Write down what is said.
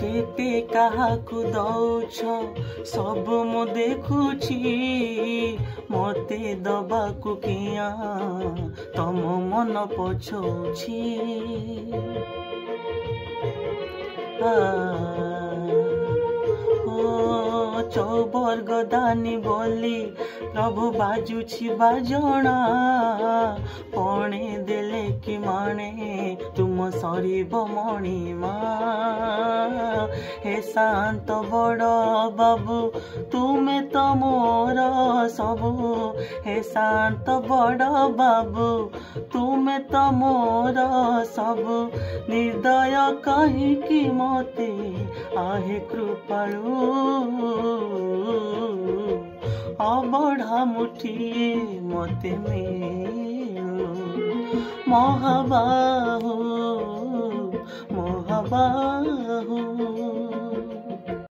केते काहाकु दौछ सब मु देखुछि मते दबाकु किया तम मन पछौछि चौबर गदानी बोली प्रभु बाजुछि बाजणा पणे देले कि माने तुम सरीब मणिमा हे शांत बड़ बाबू तुमे तो मोर सबु हे शांत बड़ बाबू तुमे तो मोर सबु निर्दय कहिकी मते आहे कृपालु अबढ़ा मुठिए मते मेलु महाबाहु महाबाहु।